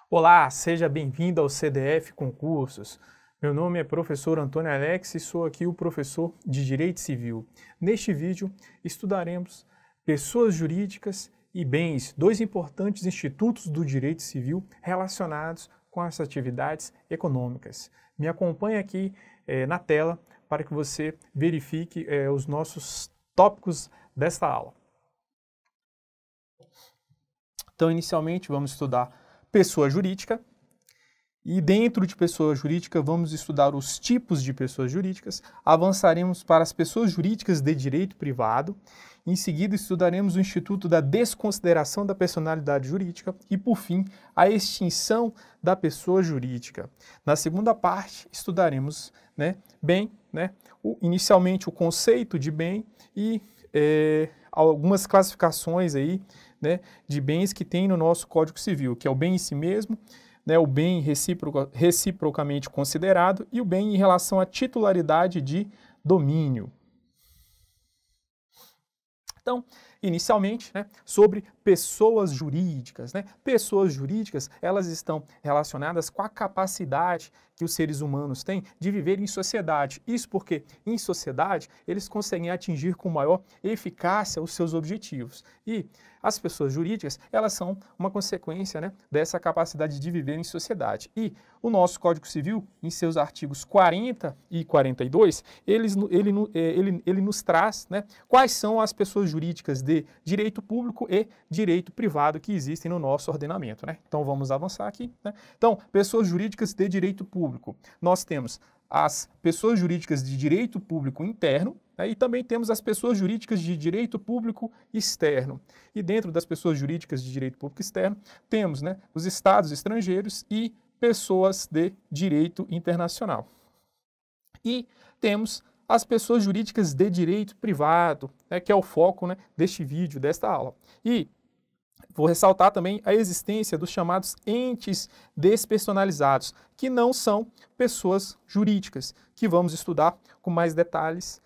Olá, seja bem-vindo ao CDF Concursos. Meu nome é professor Antônio Alex e sou aqui o professor de Direito Civil. Neste vídeo, estudaremos pessoas jurídicas e bens, dois importantes institutos do direito civil relacionados com as atividades econômicas. Me acompanhe aqui na tela para que você verifique os nossos tópicos desta aula. Então, inicialmente, vamos estudar pessoa jurídica, e dentro de pessoa jurídica vamos estudar os tipos de pessoas jurídicas, avançaremos para as pessoas jurídicas de direito privado, em seguida estudaremos o Instituto da Desconsideração da Personalidade Jurídica e, por fim, a extinção da pessoa jurídica. Na segunda parte, estudaremos bem, inicialmente o conceito de bem e algumas classificações aí, de bens que tem no nosso Código Civil, que é o bem em si mesmo, o bem reciprocamente considerado e o bem em relação à titularidade de domínio. Então, inicialmente, sobre pessoas jurídicas. Pessoas jurídicas, elas estão relacionadas com a capacidade que os seres humanos têm de viver em sociedade. Isso porque, em sociedade, eles conseguem atingir com maior eficácia os seus objetivos. E as pessoas jurídicas, elas são uma consequência dessa capacidade de viver em sociedade. E o nosso Código Civil, em seus artigos 40 e 42, ele nos traz quais são as pessoas jurídicas de direito público e direito privado que existem no nosso ordenamento. Então, vamos avançar aqui. Então, pessoas jurídicas de direito público. Nós temos as pessoas jurídicas de direito público interno, e também temos as pessoas jurídicas de direito público externo. E dentro das pessoas jurídicas de direito público externo, temos os estados estrangeiros e pessoas de direito internacional. E temos as pessoas jurídicas de direito privado, que é o foco deste vídeo, desta aula. E vou ressaltar também a existência dos chamados entes despersonalizados, que não são pessoas jurídicas, que vamos estudar com mais detalhes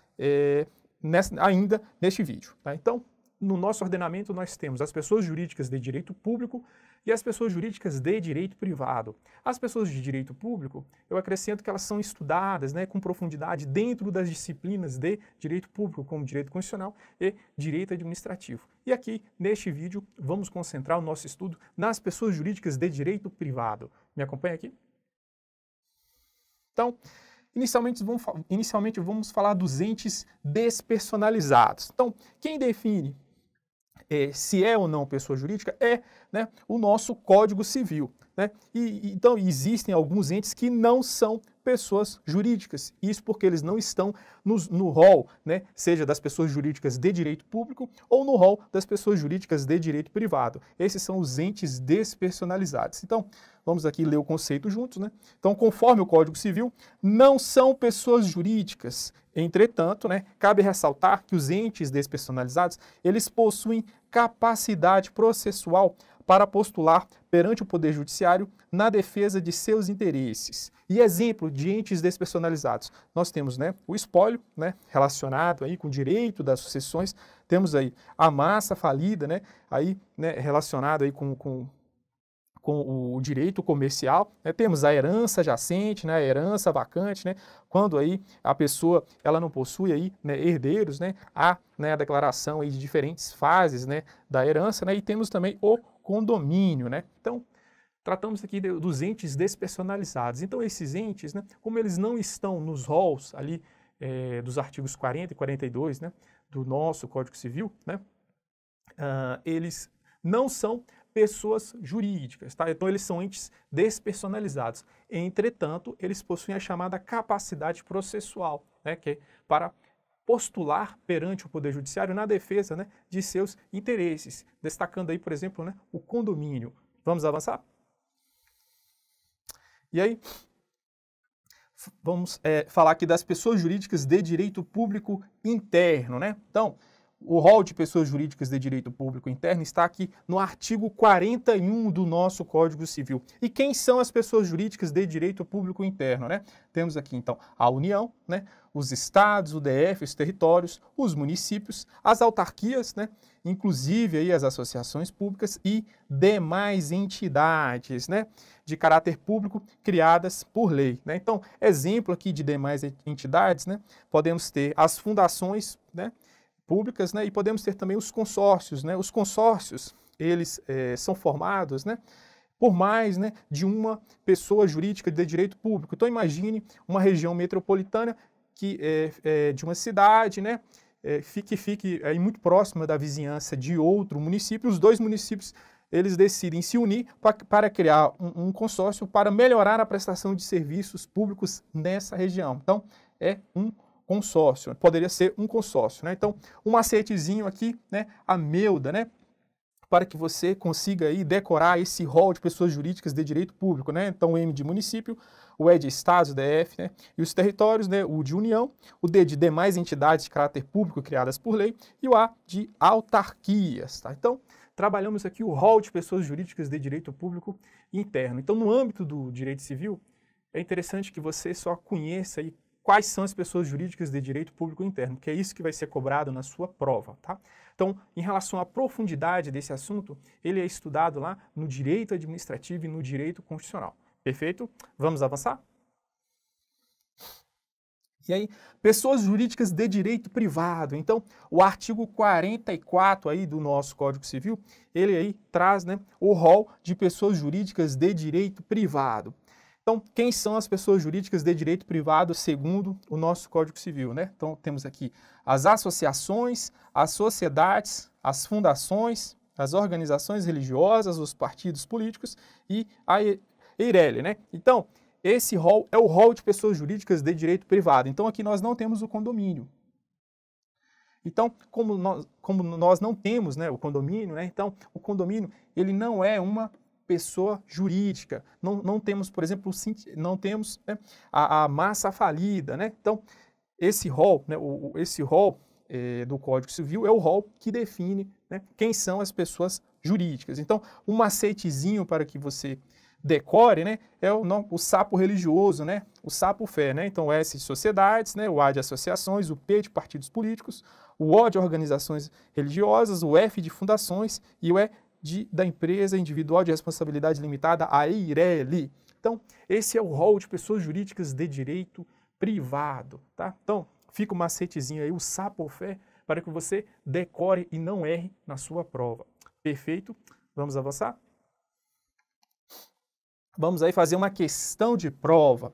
ainda neste vídeo. Então, no nosso ordenamento nós temos as pessoas jurídicas de direito público e as pessoas jurídicas de direito privado. As pessoas de direito público, eu acrescento que elas são estudadas com profundidade dentro das disciplinas de direito público, como direito constitucional e direito administrativo. E aqui, neste vídeo, vamos concentrar o nosso estudo nas pessoas jurídicas de direito privado. Me acompanha aqui? Então, inicialmente vamos falar dos entes despersonalizados. Então, quem define se é ou não pessoa jurídica é o nosso Código Civil. Então, existem alguns entes que não são pessoas jurídicas. Isso porque eles não estão no rol, seja das pessoas jurídicas de direito público ou no rol das pessoas jurídicas de direito privado. Esses são os entes despersonalizados. Então, vamos aqui ler o conceito juntos. Então, conforme o Código Civil, não são pessoas jurídicas. Entretanto, cabe ressaltar que os entes despersonalizados, eles possuem capacidade processual para postular perante o Poder Judiciário na defesa de seus interesses. E exemplo de entes despersonalizados, nós temos o espólio, relacionado aí com o direito das sucessões, temos aí a massa falida, relacionado aí com o direito comercial, temos a herança jacente, a herança vacante, quando aí a pessoa ela não possui aí, herdeiros, há a declaração aí de diferentes fases da herança, e temos também o condomínio. Então, tratamos aqui dos entes despersonalizados. Então, esses entes, como eles não estão nos rols ali dos artigos 40 e 42 do nosso Código Civil, eles não são pessoas jurídicas, Então, eles são entes despersonalizados. Entretanto, eles possuem a chamada capacidade processual, que é para postular perante o Poder Judiciário na defesa de seus interesses, destacando aí, por exemplo, o condomínio. Vamos avançar? E aí, vamos falar aqui das pessoas jurídicas de direito público interno. Então, o rol de pessoas jurídicas de direito público interno está aqui no artigo 41 do nosso Código Civil. E quem são as pessoas jurídicas de direito público interno, né? Temos aqui, então, a União, né? Os estados, o DF, os territórios, os municípios, as autarquias, né? Inclusive aí as associações públicas e demais entidades, né? De caráter público criadas por lei, né? Então, exemplo aqui de demais entidades, né? Podemos ter as fundações, né? Públicas, né? E podemos ter também os consórcios, né? Os consórcios, eles são formados, né? Por mais, né, de uma pessoa jurídica de direito público. Então, imagine uma região metropolitana que de uma cidade, né? Que fique aí muito próxima da vizinhança de outro município. Os dois municípios, eles decidem se unir para criar um consórcio para melhorar a prestação de serviços públicos nessa região. Então, é um consórcio, poderia ser um consórcio, né? Então, um macetezinho aqui, né? A MEUDA, né? Para que você consiga aí decorar esse rol de pessoas jurídicas de direito público, né? Então, o M de município, o E de estados, DF, né? E os territórios, né? O de união, o D de demais entidades de caráter público criadas por lei e o A de autarquias, tá? Então, trabalhamos aqui o rol de pessoas jurídicas de direito público interno. Então, no âmbito do direito civil, é interessante que você só conheça aí quais são as pessoas jurídicas de direito público interno, que é isso que vai ser cobrado na sua prova, tá? Então, em relação à profundidade desse assunto, ele é estudado lá no direito administrativo e no direito constitucional. Perfeito? Vamos avançar? E aí, pessoas jurídicas de direito privado. Então, o artigo 44 aí do nosso Código Civil, ele aí traz, né, o rol de pessoas jurídicas de direito privado. Então, quem são as pessoas jurídicas de direito privado segundo o nosso Código Civil, né? Então, temos aqui as associações, as sociedades, as fundações, as organizações religiosas, os partidos políticos e a EIRELI, né? Então, esse rol é o rol de pessoas jurídicas de direito privado. Então, aqui nós não temos o condomínio. Então, como nós não temos, né, o condomínio, né? Então, o condomínio, ele não é uma pessoa jurídica. Não temos, por exemplo, não temos, né, a massa falida, né? Então, esse rol, né, esse rol do Código Civil é o rol que define, né, quem são as pessoas jurídicas. Então, um macetezinho para que você decore, né, é o sapo religioso, né, o sapo fé, né? Então, o S de sociedades, né, o A de associações, o P de partidos políticos, o O de organizações religiosas, o F de fundações e o E da empresa individual de responsabilidade limitada, a EIRELI. Então, esse é o rol de pessoas jurídicas de direito privado, tá? Então, fica o macetezinho aí, o sapo-fé, para que você decore e não erre na sua prova. Perfeito? Vamos avançar? Vamos aí fazer uma questão de prova.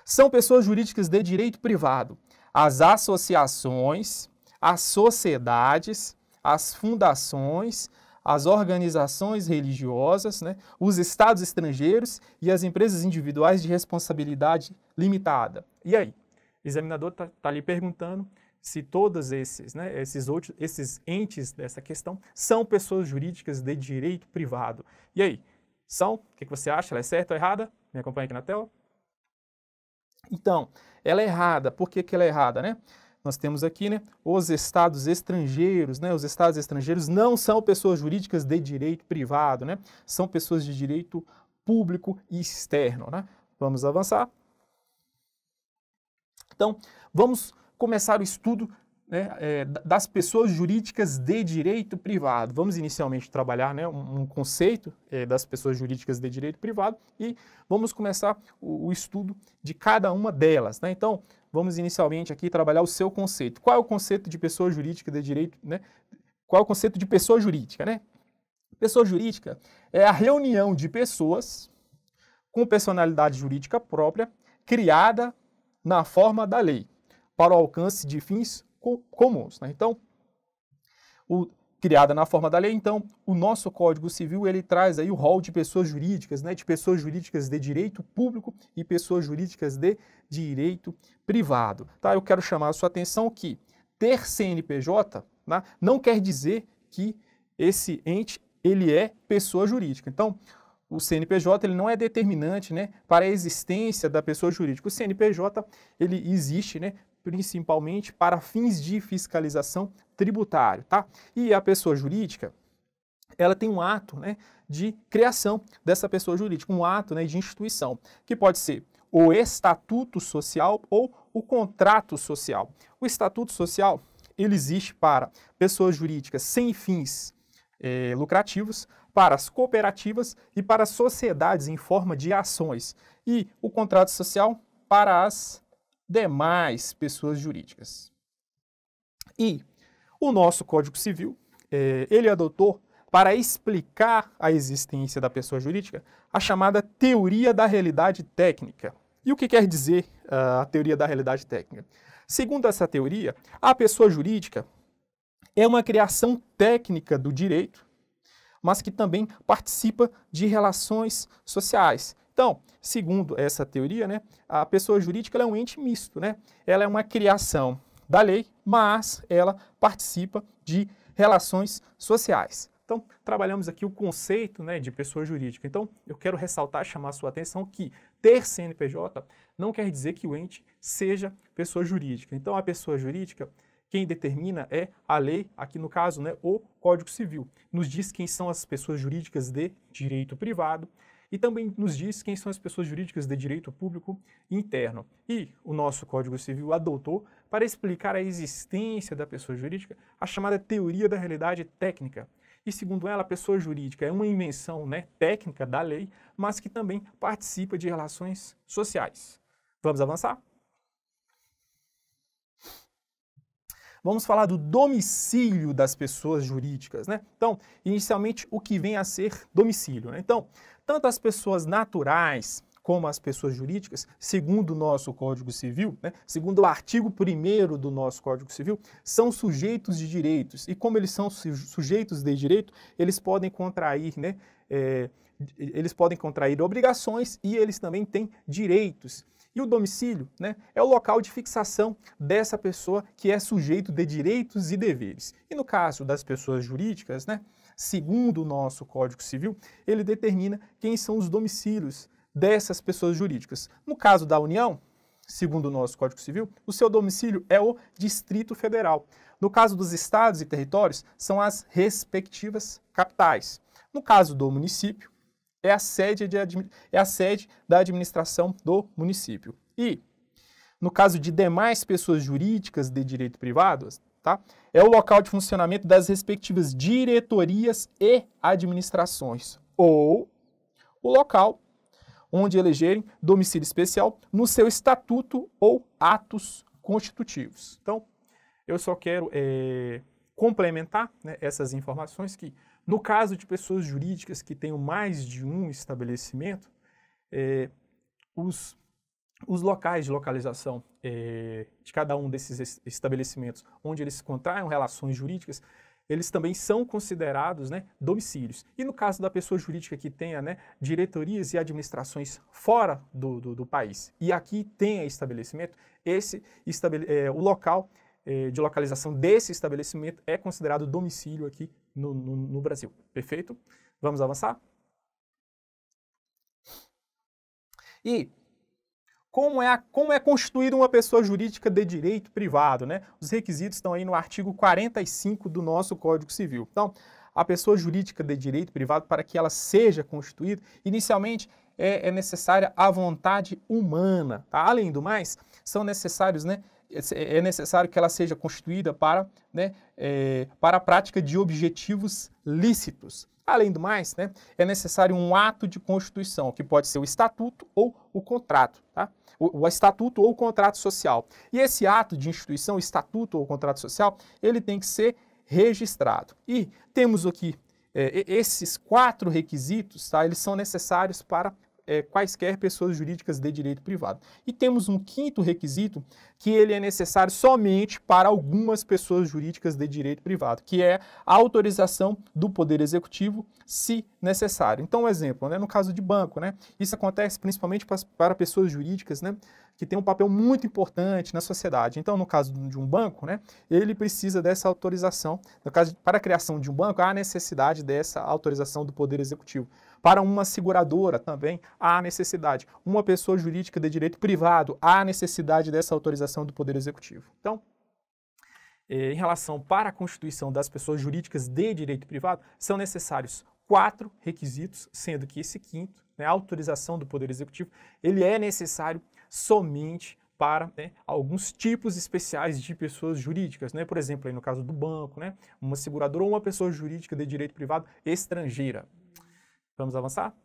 São pessoas jurídicas de direito privado as associações, as sociedades, as fundações, as organizações religiosas, né, os estados estrangeiros e as empresas individuais de responsabilidade limitada. E aí? O examinador está ali perguntando se todos esses, né, esses entes dessa questão são pessoas jurídicas de direito privado. E aí? São? O que você acha? Ela é certa ou errada? Me acompanha aqui na tela. Então, ela é errada. Por que ela é errada, né? Nós temos aqui, né, os estados estrangeiros, né? Os estados estrangeiros não são pessoas jurídicas de direito privado, né? São pessoas de direito público e externo, né? Vamos avançar. Então, vamos começar o estudo, né, das pessoas jurídicas de direito privado. Vamos inicialmente trabalhar, né, um conceito das pessoas jurídicas de direito privado e vamos começar o estudo de cada uma delas, né? Então, vamos inicialmente aqui trabalhar o seu conceito. Qual é o conceito de pessoa jurídica de direito, né? Qual é o conceito de pessoa jurídica, né? Pessoa jurídica é a reunião de pessoas com personalidade jurídica própria, criada na forma da lei, para o alcance de fins comuns, né? Então, criada na forma da lei, então, o nosso Código Civil, ele traz aí o rol de pessoas jurídicas, né, de pessoas jurídicas de direito público e pessoas jurídicas de direito privado, tá? Eu quero chamar a sua atenção que ter CNPJ, né, não quer dizer que esse ente, ele é pessoa jurídica. Então, o CNPJ, ele não é determinante, né, para a existência da pessoa jurídica. O CNPJ, ele existe, né, principalmente para fins de fiscalização tributário, tá? E a pessoa jurídica, ela tem um ato, né, de criação dessa pessoa jurídica, um ato, né, de instituição, que pode ser o estatuto social ou o contrato social. O estatuto social, ele existe para pessoas jurídicas sem fins lucrativos, para as cooperativas e para as sociedades em forma de ações. E o contrato social para as demais pessoas jurídicas. E o nosso Código Civil, ele adotou, para explicar a existência da pessoa jurídica, a chamada teoria da realidade técnica. E o que quer dizer a teoria da realidade técnica? Segundo essa teoria, a pessoa jurídica é uma criação técnica do direito, mas que também participa de relações sociais. Então, segundo essa teoria, né, a pessoa jurídica ela é um ente misto, né? Ela é uma criação da lei, mas ela participa de relações sociais. Então, trabalhamos aqui o conceito, né, de pessoa jurídica. Então, eu quero ressaltar, chamar a sua atenção que ter CNPJ não quer dizer que o ente seja pessoa jurídica. Então, a pessoa jurídica, quem determina é a lei, aqui no caso, né, o Código Civil. Nos diz quem são as pessoas jurídicas de direito privado e também nos diz quem são as pessoas jurídicas de direito público interno. E o nosso Código Civil adotou, para explicar a existência da pessoa jurídica, a chamada teoria da realidade técnica. E, segundo ela, a pessoa jurídica é uma invenção, né, técnica da lei, mas que também participa de relações sociais. Vamos avançar? Vamos falar do domicílio das pessoas jurídicas, né? Então, inicialmente, o que vem a ser domicílio, né? Então, tanto as pessoas naturais como as pessoas jurídicas, segundo o nosso Código Civil, né, segundo o artigo 1º do nosso Código Civil, são sujeitos de direitos. E como eles são sujeitos de direito, eles podem contrair, né, obrigações e eles também têm direitos. E o domicílio, né, é o local de fixação dessa pessoa que é sujeito de direitos e deveres. E no caso das pessoas jurídicas, né, segundo o nosso Código Civil, ele determina quem são os domicílios dessas pessoas jurídicas. No caso da União, segundo o nosso Código Civil, o seu domicílio é o Distrito Federal. No caso dos estados e territórios, são as respectivas capitais. No caso do município, é a sede da administração do município. E, no caso de demais pessoas jurídicas de direito privado, tá, é o local de funcionamento das respectivas diretorias e administrações, ou o local onde elegerem domicílio especial no seu estatuto ou atos constitutivos. Então, eu só quero complementar, né, essas informações que, no caso de pessoas jurídicas que tenham mais de um estabelecimento, os locais de localização de cada um desses estabelecimentos onde eles contraem relações jurídicas, eles também são considerados, né, domicílios. E no caso da pessoa jurídica que tenha, né, diretorias e administrações fora do país e aqui tenha estabelecimento, o local de localização desse estabelecimento é considerado domicílio aqui no Brasil. Perfeito? Vamos avançar? E como é constituída uma pessoa jurídica de direito privado, né? Os requisitos estão aí no artigo 45 do nosso Código Civil. Então, a pessoa jurídica de direito privado, para que ela seja constituída, inicialmente é necessária a vontade humana, tá? Além do mais, são necessários, né? É necessário que ela seja constituída para a prática de objetivos lícitos. Além do mais, né, é necessário um ato de constituição, que pode ser o estatuto ou o contrato, tá? O estatuto ou o contrato social. E esse ato de instituição, estatuto ou contrato social, ele tem que ser registrado. E temos aqui esses 4 requisitos, tá? Eles são necessários para quaisquer pessoas jurídicas de direito privado. E temos um 5º requisito que ele é necessário somente para algumas pessoas jurídicas de direito privado, que é a autorização do Poder Executivo, se necessário. Então, um exemplo, né, no caso de banco, né, isso acontece principalmente para pessoas jurídicas, né, que têm um papel muito importante na sociedade. Então, no caso de um banco, né, ele precisa dessa autorização. No caso, para a criação de um banco, há necessidade dessa autorização do Poder Executivo. Para uma seguradora também há necessidade. Uma pessoa jurídica de direito privado há necessidade dessa autorização do Poder Executivo. Então, em relação para a constituição das pessoas jurídicas de direito privado, são necessários 4 requisitos, sendo que esse quinto, né, a autorização do Poder Executivo, ele é necessário somente para, né, alguns tipos especiais de pessoas jurídicas, né? Por exemplo, aí no caso do banco, né, uma seguradora ou uma pessoa jurídica de direito privado estrangeira. Vamos avançar?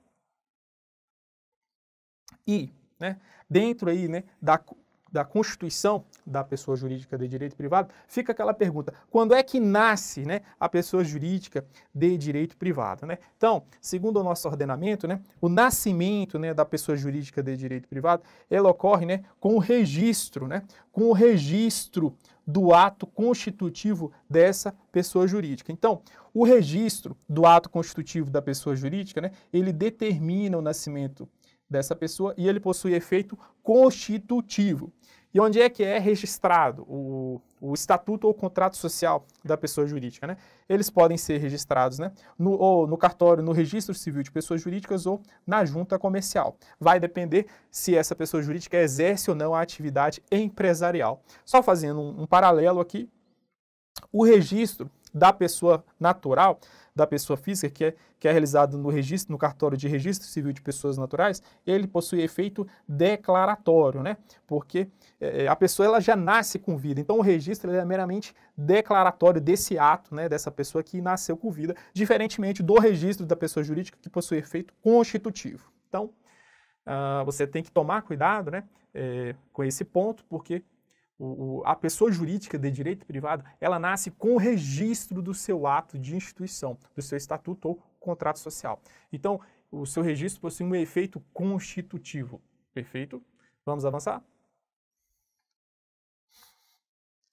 E, né, dentro aí, né, da constituição da pessoa jurídica de direito privado, fica aquela pergunta: quando é que nasce, né, a pessoa jurídica de direito privado, né? Então, segundo o nosso ordenamento, né, o nascimento, né, da pessoa jurídica de direito privado, ele ocorre, né, com o registro, né, com o registro do ato constitutivo dessa pessoa jurídica. Então, o registro do ato constitutivo da pessoa jurídica, né, ele determina o nascimento dessa pessoa e ele possui efeito constitutivo. E onde é que é registrado o estatuto ou contrato social da pessoa jurídica, né? Eles podem ser registrados, né, no cartório, no registro civil de pessoas jurídicas ou na junta comercial. Vai depender se essa pessoa jurídica exerce ou não a atividade empresarial. Só fazendo um paralelo aqui, o registro da pessoa natural, da pessoa física, que é realizado no cartório de registro civil de pessoas naturais, ele possui efeito declaratório, né? Porque a pessoa ela já nasce com vida, então o registro ele é meramente declaratório desse ato, né, dessa pessoa que nasceu com vida, diferentemente do registro da pessoa jurídica que possui efeito constitutivo. Então, você tem que tomar cuidado, né, com esse ponto, porque a pessoa jurídica de direito privado, ela nasce com o registro do seu ato de instituição, do seu estatuto ou contrato social. Então, o seu registro possui um efeito constitutivo. Perfeito? Vamos avançar?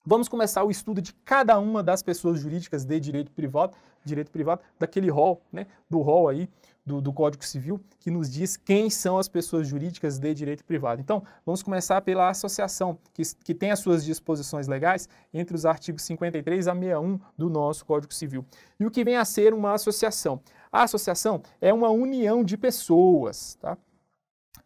Vamos começar o estudo de cada uma das pessoas jurídicas de direito privado, daquele rol, né, do rol aí do Código Civil, que nos diz quem são as pessoas jurídicas de direito privado. Então, vamos começar pela associação, que tem as suas disposições legais entre os artigos 53 a 61 do nosso Código Civil. E o que vem a ser uma associação? A associação é uma união de pessoas, tá?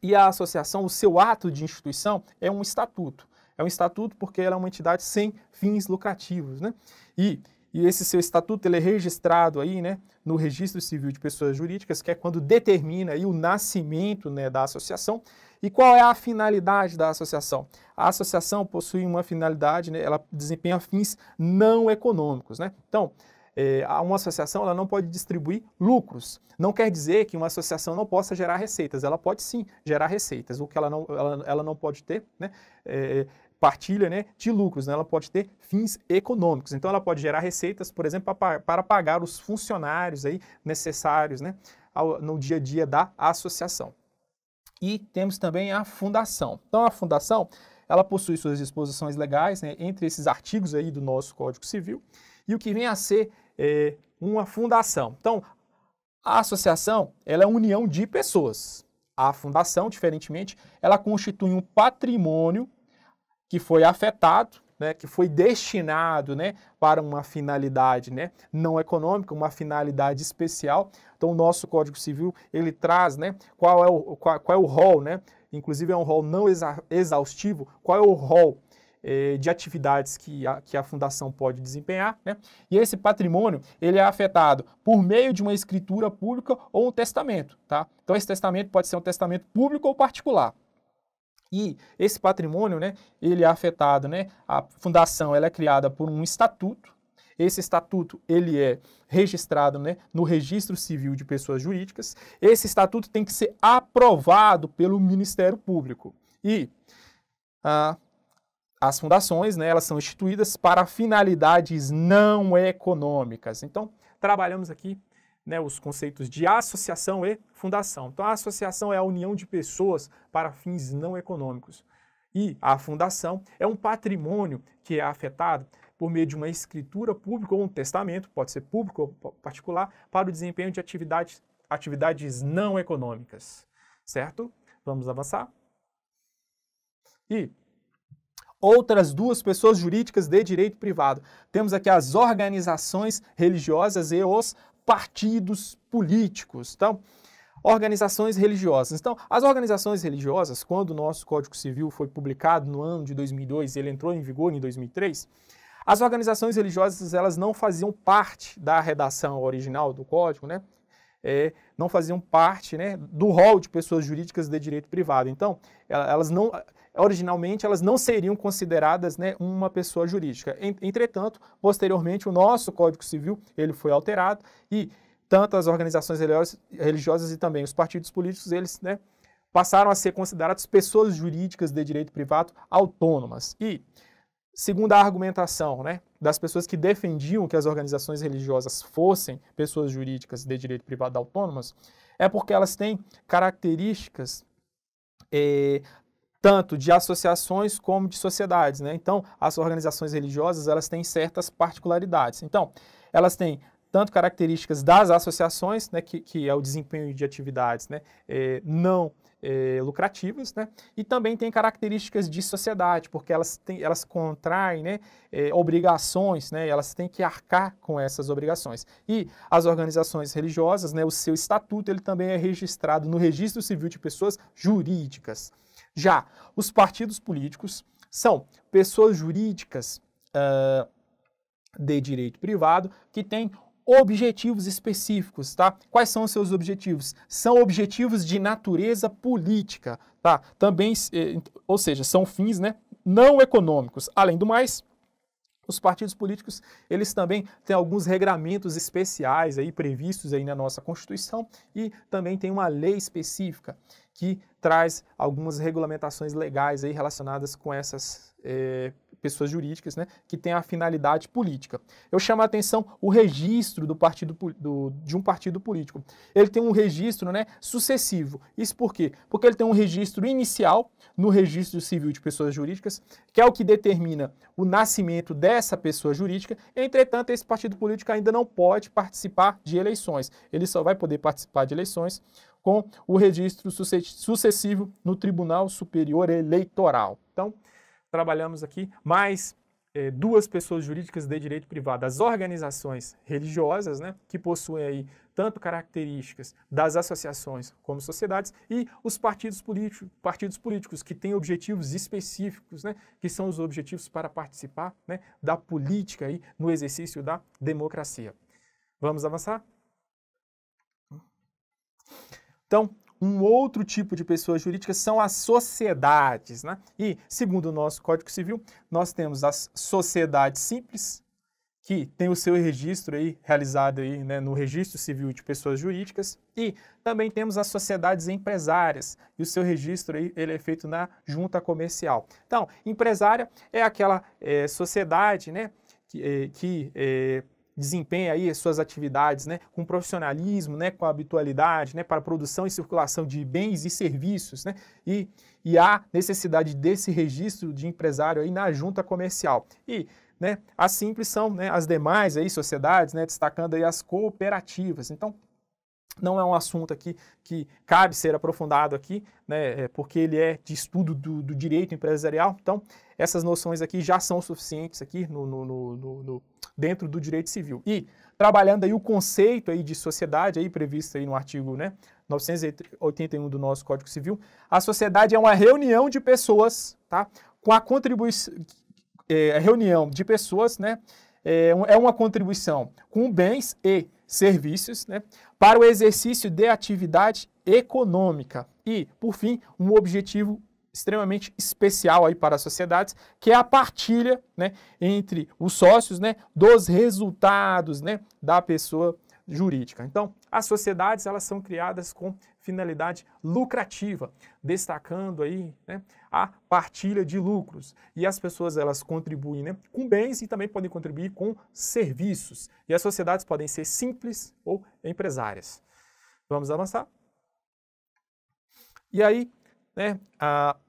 E a associação, o seu ato de instituição é um estatuto. É um estatuto porque ela é uma entidade sem fins lucrativos, né? E esse seu estatuto ele é registrado aí, né, no Registro Civil de Pessoas Jurídicas, que é quando determina aí o nascimento, né, da associação. E qual é a finalidade da associação? A associação possui uma finalidade, né, ela desempenha fins não econômicos, né? Então, uma associação ela não pode distribuir lucros. Não quer dizer que uma associação não possa gerar receitas. Ela pode sim gerar receitas. O que ela não pode ter, né, partilha, né, de lucros, né? Ela pode ter fins econômicos. Então, ela pode gerar receitas, por exemplo, para pagar os funcionários aí necessários, né, no dia a dia da associação. E temos também a fundação. Então, a fundação, ela possui suas disposições legais, né, entre esses artigos aí do nosso Código Civil, e o que vem a ser uma fundação. Então, a associação, ela é uma união de pessoas. A fundação, diferentemente, ela constitui um patrimônio que foi afetado, né, que foi destinado, né, para uma finalidade, né, não econômica, uma finalidade especial. Então, o nosso Código Civil, ele traz, né, qual é o rol, né, inclusive é um rol não exaustivo, qual é o rol de atividades que a fundação pode desempenhar, né? E esse patrimônio, ele é afetado por meio de uma escritura pública ou um testamento, tá? Então, esse testamento pode ser um testamento público ou particular. E esse patrimônio, né, ele é afetado, né, a fundação ela é criada por um estatuto. Esse estatuto ele é registrado, né, no Registro Civil de Pessoas Jurídicas. Esse estatuto tem que ser aprovado pelo Ministério Público. E as fundações, né, elas são instituídas para finalidades não econômicas. Então, trabalhamos aqui, né, os conceitos de associação e fundação. Então, a associação é a união de pessoas para fins não econômicos. E a fundação é um patrimônio que é afetado por meio de uma escritura pública ou um testamento, pode ser público ou particular, para o desempenho de atividades não econômicas. Certo? Vamos avançar? E outras duas pessoas jurídicas de direito privado. Temos aqui as organizações religiosas e os partidos políticos. Então, Organizações religiosas. Então, as organizações religiosas, quando o nosso Código Civil foi publicado no ano de 2002, ele entrou em vigor em 2003, as organizações religiosas, elas não faziam parte da redação original do Código, né? Não faziam parte, né, do rol de pessoas jurídicas de direito privado. Então, originalmente, elas não seriam consideradas, né, uma pessoa jurídica. Entretanto, posteriormente, o nosso Código Civil ele foi alterado e tanto as organizações religiosas e também os partidos políticos, eles, né, passaram a ser considerados pessoas jurídicas de direito privado autônomas. E, segundo a argumentação, né, das pessoas que defendiam que as organizações religiosas fossem pessoas jurídicas de direito privado autônomas, é porque elas têm características tanto de associações como de sociedades, né? Então, as organizações religiosas, elas têm certas particularidades. Então, elas têm tanto características das associações, né, que é o desempenho de atividades, né, não lucrativas, né, e também tem características de sociedade, porque elas contraem, né, obrigações, né, elas têm que arcar com essas obrigações. E as organizações religiosas, né, o seu estatuto, ele também é registrado no Registro Civil de Pessoas Jurídicas. Já os partidos políticos são pessoas jurídicas de direito privado que têm objetivos específicos, tá? Quais são os seus objetivos? São objetivos de natureza política, tá? Também, ou seja, são fins, né, não econômicos. Além do mais, os partidos políticos, eles também têm alguns regramentos especiais aí previstos aí na nossa Constituição e também tem uma lei específica que traz algumas regulamentações legais aí relacionadas com essas pessoas jurídicas, né, que têm a finalidade política. Eu chamo a atenção o registro de um partido político. Ele tem um registro, né, sucessivo. Isso por quê? Porque ele tem um registro inicial no Registro Civil de Pessoas Jurídicas, que é o que determina o nascimento dessa pessoa jurídica. Entretanto, esse partido político ainda não pode participar de eleições. Ele só vai poder participar de eleições com o registro sucessivo no Tribunal Superior Eleitoral. Então, trabalhamos aqui mais duas pessoas jurídicas de direito privado, as organizações religiosas, né, que possuem aí tanto características das associações como sociedades, e os partidos políticos que têm objetivos específicos, né, que são os objetivos para participar, né, da política aí, no exercício da democracia. Vamos avançar? Então, um outro tipo de pessoas jurídicas são as sociedades, né? E, segundo o nosso Código Civil, nós temos as sociedades simples, que tem o seu registro aí, realizado aí, né, no Registro Civil de Pessoas Jurídicas, e também temos as sociedades empresárias, e o seu registro aí, ele é feito na junta comercial. Então, empresária é aquela sociedade, né, que desempenha aí as suas atividades, né, com profissionalismo, né, com habitualidade, né, para a produção e circulação de bens e serviços, né, e há necessidade desse registro de empresário aí na junta comercial. E, né, as simples são, né, as demais aí sociedades, né, destacando aí as cooperativas. Então, não é um assunto aqui que cabe ser aprofundado aqui, né, porque ele é de estudo do direito empresarial. Então, essas noções aqui já são suficientes aqui dentro do direito civil. E trabalhando aí o conceito aí de sociedade aí previsto aí no artigo, né, 981 do nosso Código Civil, a sociedade é uma reunião de pessoas, tá, com a contribuição, reunião de pessoas, né, é uma contribuição com bens e serviços, né, para o exercício de atividade econômica e, por fim, um objetivo extremamente especial aí para as sociedades, que é a partilha, né, entre os sócios, né, dos resultados, né, da pessoa jurídica. Então, as sociedades, elas são criadas com finalidade lucrativa, destacando aí, né, a partilha de lucros. E as pessoas, elas contribuem, né, com bens e também podem contribuir com serviços. E as sociedades podem ser simples ou empresárias. Vamos avançar? E aí, né,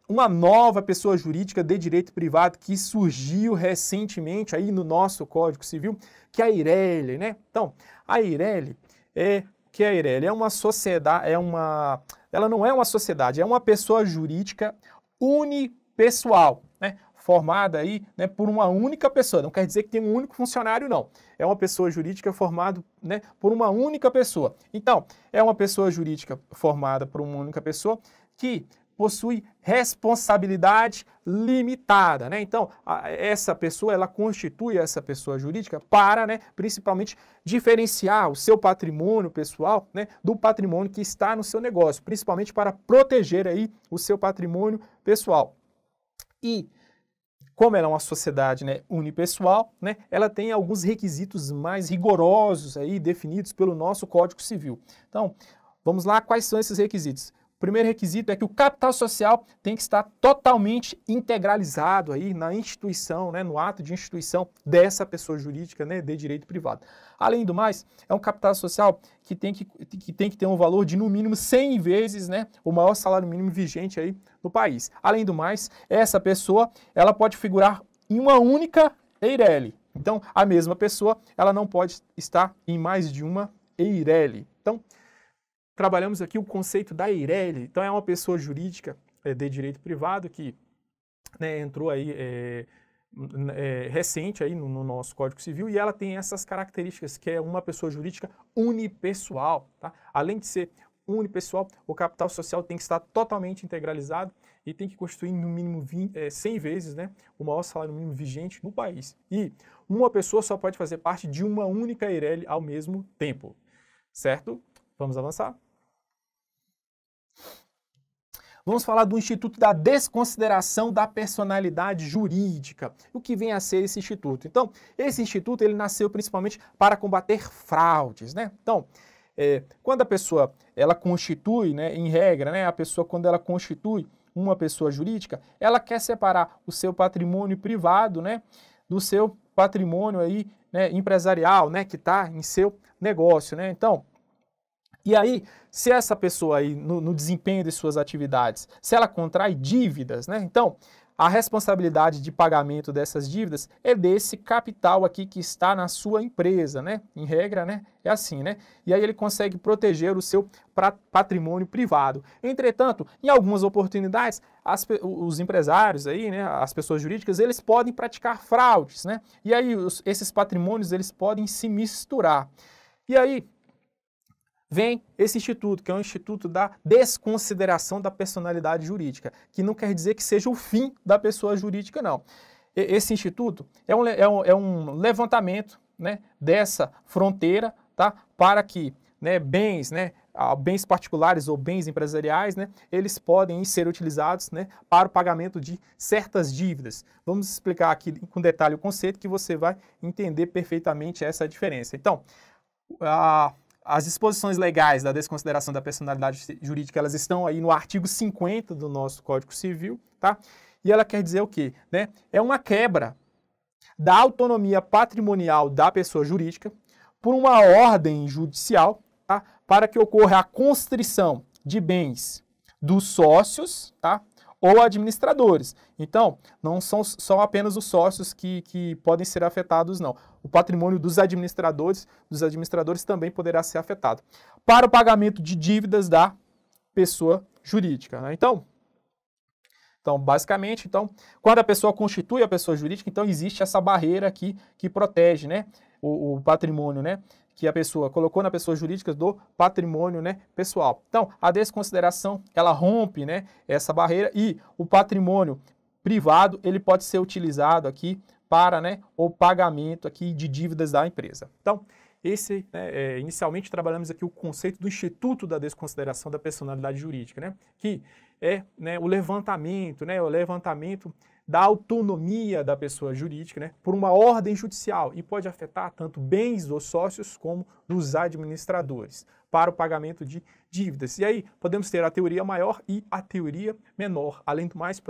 uma nova pessoa jurídica de direito privado que surgiu recentemente aí no nosso Código Civil, que é a Eireli, né? Então, a Eireli é uma sociedade, ela não é uma sociedade, é uma pessoa jurídica unipessoal, né? formada aí, né, por uma única pessoa. Não quer dizer que tem um único funcionário, não. É uma pessoa jurídica formada, né, por uma única pessoa. Então, é uma pessoa jurídica formada por uma única pessoa que possui responsabilidade limitada, né? Então, essa pessoa, ela constitui essa pessoa jurídica para, né, principalmente diferenciar o seu patrimônio pessoal, né, do patrimônio que está no seu negócio, principalmente para proteger aí o seu patrimônio pessoal. E como ela é uma sociedade, né, unipessoal, né, ela tem alguns requisitos mais rigorosos aí definidos pelo nosso Código Civil. Então, vamos lá, quais são esses requisitos? O primeiro requisito é que o capital social tem que estar totalmente integralizado aí na instituição, né, no ato de instituição dessa pessoa jurídica, né, de direito privado. Além do mais, é um capital social que tem que ter um valor de no mínimo 100 vezes, né, o maior salário mínimo vigente aí no país. Além do mais, essa pessoa, ela pode figurar em uma única EIRELI. Então, a mesma pessoa, ela não pode estar em mais de uma EIRELI. Então, trabalhamos aqui o conceito da EIRELI. Então, é uma pessoa jurídica de direito privado que, né, entrou aí recente aí no nosso Código Civil, e ela tem essas características, que é uma pessoa jurídica unipessoal. Tá? Além de ser unipessoal, o capital social tem que estar totalmente integralizado e tem que constituir no mínimo 100 vezes, né, o maior salário mínimo vigente no país. E uma pessoa só pode fazer parte de uma única EIRELI ao mesmo tempo. Certo? Vamos avançar? Vamos falar do Instituto da Desconsideração da Personalidade Jurídica. O que vem a ser esse instituto? Então, esse instituto ele nasceu principalmente para combater fraudes, né? Então, quando a pessoa ela constitui, né, em regra, né, a pessoa quando ela constitui uma pessoa jurídica, ela quer separar o seu patrimônio privado, né, do seu patrimônio aí, né, empresarial, né, que está em seu negócio, né? Então, e aí, se essa pessoa aí, no desempenho de suas atividades, se ela contrai dívidas, né? Então, a responsabilidade de pagamento dessas dívidas é desse capital aqui que está na sua empresa, né? Em regra, né? É assim, né? E aí ele consegue proteger o seu patrimônio privado. Entretanto, em algumas oportunidades, os empresários aí, né? As pessoas jurídicas, eles podem praticar fraudes, né? E aí esses patrimônios, eles podem se misturar. E aí, vem esse instituto, que é o Instituto da Desconsideração da Personalidade Jurídica, que não quer dizer que seja o fim da pessoa jurídica, não. Esse instituto é um levantamento, né, dessa fronteira, tá, para que, né, bens particulares ou bens empresariais, né, eles podem ser utilizados, né, para o pagamento de certas dívidas. Vamos explicar aqui com detalhe o conceito que você vai entender perfeitamente essa diferença. Então, as disposições legais da desconsideração da personalidade jurídica, elas estão aí no artigo 50 do nosso Código Civil, tá? E ela quer dizer o quê? Né? É uma quebra da autonomia patrimonial da pessoa jurídica por uma ordem judicial, tá? Para que ocorra a constrição de bens dos sócios, tá? Ou administradores. Então, não são apenas os sócios que podem ser afetados, não. O patrimônio dos administradores também poderá ser afetado. Para o pagamento de dívidas da pessoa jurídica, né? Então, basicamente, quando a pessoa constitui a pessoa jurídica, então existe essa barreira aqui que protege, né, o patrimônio, né, que a pessoa colocou na pessoa jurídica do patrimônio, né, pessoal. Então, a desconsideração, ela rompe, né, essa barreira, e o patrimônio privado, ele pode ser utilizado aqui para, né, o pagamento aqui de dívidas da empresa. Então, inicialmente trabalhamos aqui o conceito do Instituto da Desconsideração da Personalidade Jurídica, né, que é, né, o levantamento da autonomia da pessoa jurídica, né, por uma ordem judicial, e pode afetar tanto bens dos sócios como dos administradores para o pagamento de dívidas. E aí podemos ter a teoria maior e a teoria menor. Além do mais,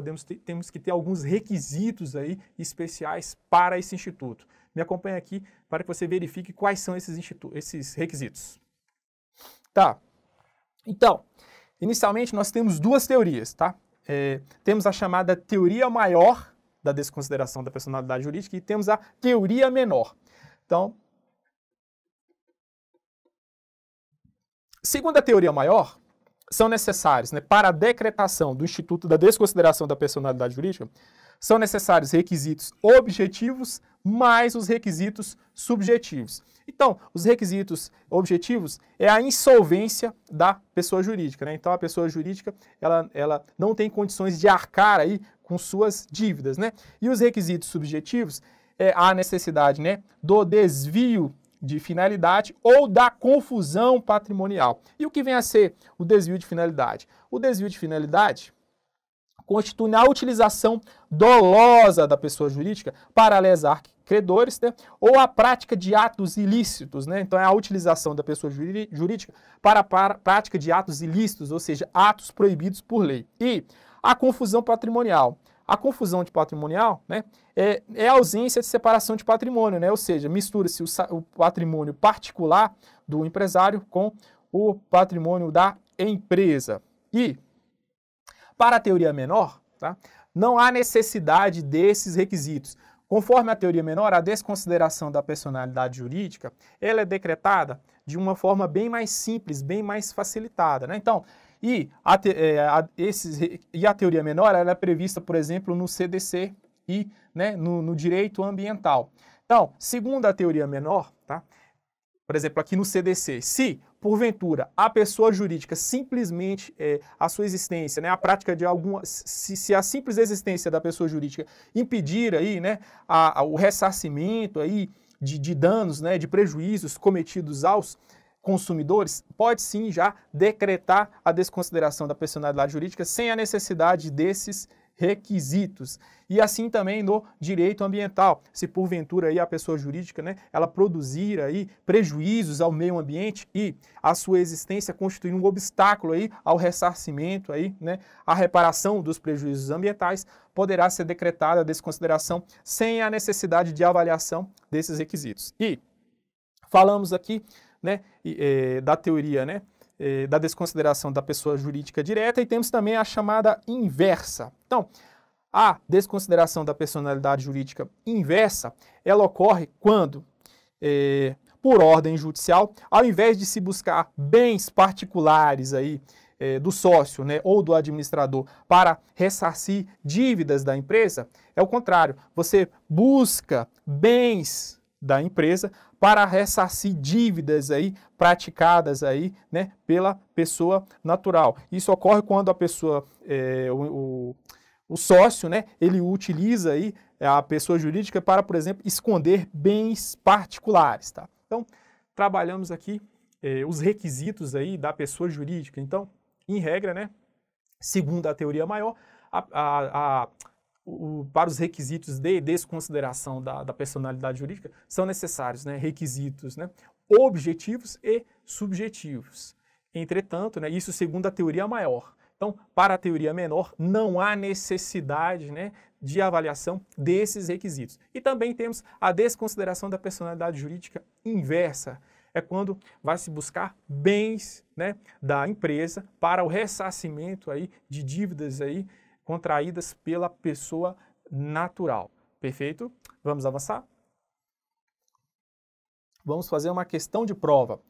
temos que ter alguns requisitos aí especiais para esse instituto. Me acompanhe aqui para que você verifique quais são esses requisitos. Tá. Então, inicialmente nós temos duas teorias, tá? Temos a chamada teoria maior da desconsideração da personalidade jurídica e temos a teoria menor. Então, segundo a teoria maior, são necessários, né, para a decretação do Instituto da Desconsideração da Personalidade Jurídica, São necessários requisitos objetivos mais os requisitos subjetivos. Então, os requisitos objetivos é a insolvência da pessoa jurídica, né? Então, a pessoa jurídica, ela não tem condições de arcar aí com suas dívidas, né? E os requisitos subjetivos é a necessidade, né, do desvio de finalidade ou da confusão patrimonial. E o que vem a ser o desvio de finalidade? O desvio de finalidade constitui a utilização dolosa da pessoa jurídica para lesar credores, né, ou a prática de atos ilícitos, né? Então é a utilização da pessoa jurídica para a prática de atos ilícitos, ou seja, atos proibidos por lei. E a confusão patrimonial. A confusão de patrimonial, né, é a ausência de separação de patrimônio, né? Ou seja, mistura-se o patrimônio particular do empresário com o patrimônio da empresa. E, para a teoria menor, tá, não há necessidade desses requisitos. Conforme a teoria menor, a desconsideração da personalidade jurídica, ela é decretada de uma forma bem mais simples, bem mais facilitada, né? Então, a teoria menor ela é prevista, por exemplo, no CDC e, né, no direito ambiental. Então, segundo a teoria menor, tá? Por exemplo, aqui no CDC, se, porventura, a pessoa jurídica simplesmente, a sua existência, né, a prática de alguma, se a simples existência da pessoa jurídica impedir aí, né, o ressarcimento aí de danos, né, de prejuízos cometidos aos consumidores, pode sim já decretar a desconsideração da personalidade jurídica sem a necessidade desses requisitos. E assim também no direito ambiental, se porventura aí a pessoa jurídica, né, ela produzir aí prejuízos ao meio ambiente e a sua existência constituir um obstáculo aí ao ressarcimento aí, né, à reparação dos prejuízos ambientais, poderá ser decretada a desconsideração sem a necessidade de avaliação desses requisitos. E falamos aqui, né, da teoria, né, da desconsideração da pessoa jurídica direta, e temos também a chamada inversa. Então, a desconsideração da personalidade jurídica inversa, ela ocorre quando, por ordem judicial, ao invés de se buscar bens particulares aí, do sócio, né, ou do administrador para ressarcir dívidas da empresa, é o contrário. Você busca bens da empresa para ressarcir dívidas aí praticadas aí, né, pela pessoa natural. Isso ocorre quando a pessoa, o sócio, né, ele utiliza aí a pessoa jurídica para, por exemplo, esconder bens particulares, tá? Então, trabalhamos aqui os requisitos aí da pessoa jurídica. Então, em regra, né, segundo a teoria maior, para os requisitos de desconsideração da personalidade jurídica, são necessários, né, requisitos, né, objetivos e subjetivos. Entretanto, né, isso segundo a teoria maior. Então, para a teoria menor, não há necessidade, né, de avaliação desses requisitos. E também temos a desconsideração da personalidade jurídica inversa. É quando vai se buscar bens, né, da empresa para o ressarcimento aí de dívidas aí contraídas pela pessoa natural. Perfeito? Vamos avançar? Vamos fazer uma questão de prova.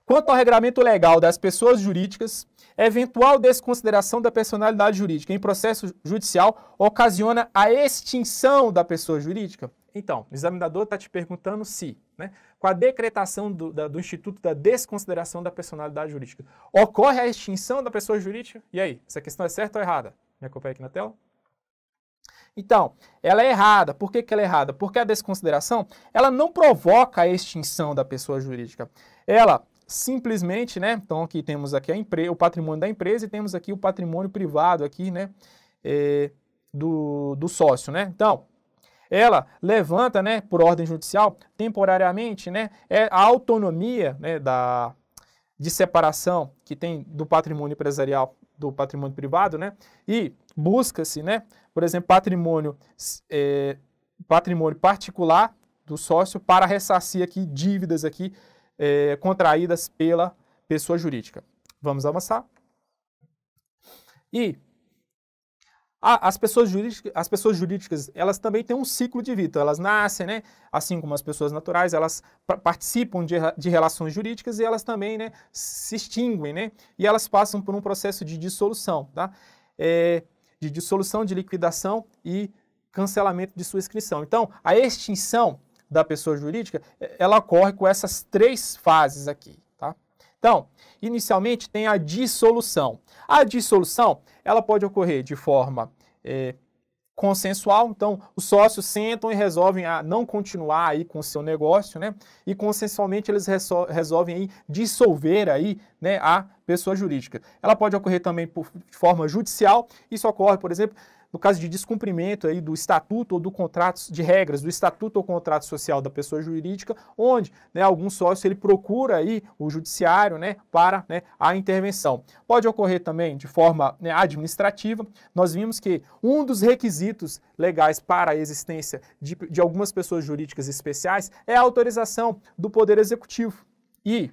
Quanto ao regramento legal das pessoas jurídicas, eventual desconsideração da personalidade jurídica em processo judicial ocasiona a extinção da pessoa jurídica? Então, o examinador está te perguntando se, né, com a decretação do Instituto da Desconsideração da Personalidade Jurídica, ocorre a extinção da pessoa jurídica? E aí, essa questão é certa ou errada? Me acompanha aqui na tela? Então, ela é errada. Por que ela é errada? Porque a desconsideração, ela não provoca a extinção da pessoa jurídica. Ela simplesmente, né, então aqui temos aqui o patrimônio da empresa e temos aqui o patrimônio privado aqui, né, do sócio, né? Então, ela levanta, né, por ordem judicial, temporariamente, né, a autonomia, né, de separação que tem do patrimônio empresarial do patrimônio privado, né, e busca-se, né, por exemplo, patrimônio particular do sócio para ressarcir aqui dívidas aqui contraídas pela pessoa jurídica. Vamos avançar? E as pessoas jurídicas, elas também têm um ciclo de vida. Então, elas nascem, né, assim como as pessoas naturais, elas participam de relações jurídicas e elas também, né, se extinguem, né, e elas passam por um processo de dissolução, tá? De dissolução, de liquidação e cancelamento de sua inscrição. Então, a extinção da pessoa jurídica, ela ocorre com essas três fases aqui, tá? Então, inicialmente tem a dissolução. A dissolução, ela pode ocorrer de forma consensual, então os sócios sentam e resolvem não continuar aí com o seu negócio, né? E consensualmente eles resolvem aí dissolver aí, né, a pessoa jurídica. Ela pode ocorrer também de forma judicial. Isso ocorre, por exemplo, no caso de descumprimento aí do estatuto ou do contrato de regras, do estatuto ou contrato social da pessoa jurídica, onde, né, algum sócio ele procura aí o judiciário, né, para, né, a intervenção. Pode ocorrer também de forma, né, administrativa. Nós vimos que um dos requisitos legais para a existência de algumas pessoas jurídicas especiais é a autorização do Poder Executivo. E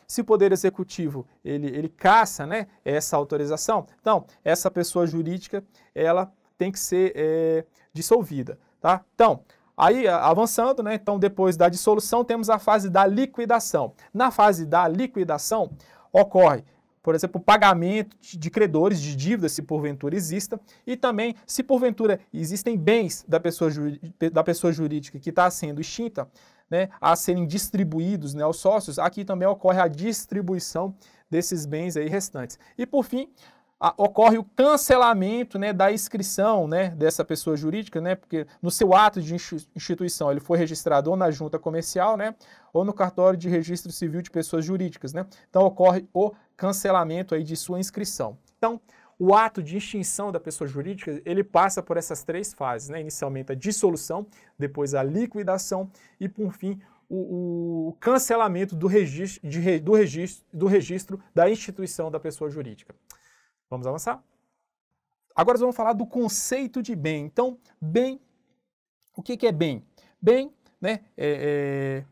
se o Poder Executivo ele caça, né, essa autorização, então essa pessoa jurídica ela tem que ser dissolvida, tá? Então, aí avançando, né, então depois da dissolução temos a fase da liquidação. Na fase da liquidação ocorre, por exemplo, o pagamento de credores, de dívidas, se porventura exista, e também se porventura existem bens da pessoa jurídica que está sendo extinta, né, a serem distribuídos, né, aos sócios. Aqui também ocorre a distribuição desses bens aí restantes. E por fim, ocorre o cancelamento, né, da inscrição, né, dessa pessoa jurídica, né, porque no seu ato de instituição ele foi registrado ou na junta comercial, né, ou no cartório de registro civil de pessoas jurídicas, né. Então ocorre o cancelamento aí de sua inscrição. Então, o ato de extinção da pessoa jurídica, ele passa por essas três fases, né? Inicialmente a dissolução, depois a liquidação e, por fim, o cancelamento do registro da instituição da pessoa jurídica. Vamos avançar? Agora nós vamos falar do conceito de bem. Então, bem, o que é bem? Bem, né, é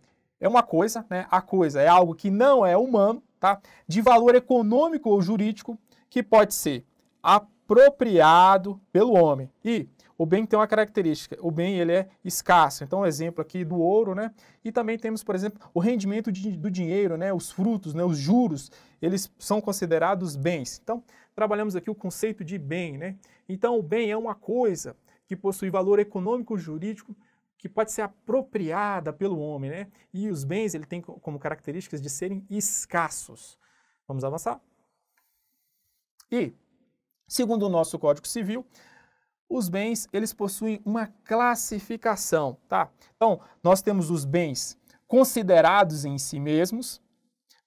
uma coisa, né? A coisa é algo que não é humano, tá? De valor econômico ou jurídico, que pode ser apropriado pelo homem. E o bem tem uma característica, o bem ele é escasso. Então, um exemplo aqui do ouro, né? E também temos, por exemplo, o rendimento do dinheiro, né? Os frutos, né? Os juros, eles são considerados bens. Então, trabalhamos aqui o conceito de bem, né? Então, o bem é uma coisa que possui valor econômico ou jurídico que pode ser apropriada pelo homem, né? E os bens, ele tem como características de serem escassos. Vamos avançar? E, segundo o nosso Código Civil, os bens, eles possuem uma classificação, tá? Então, nós temos os bens considerados em si mesmos,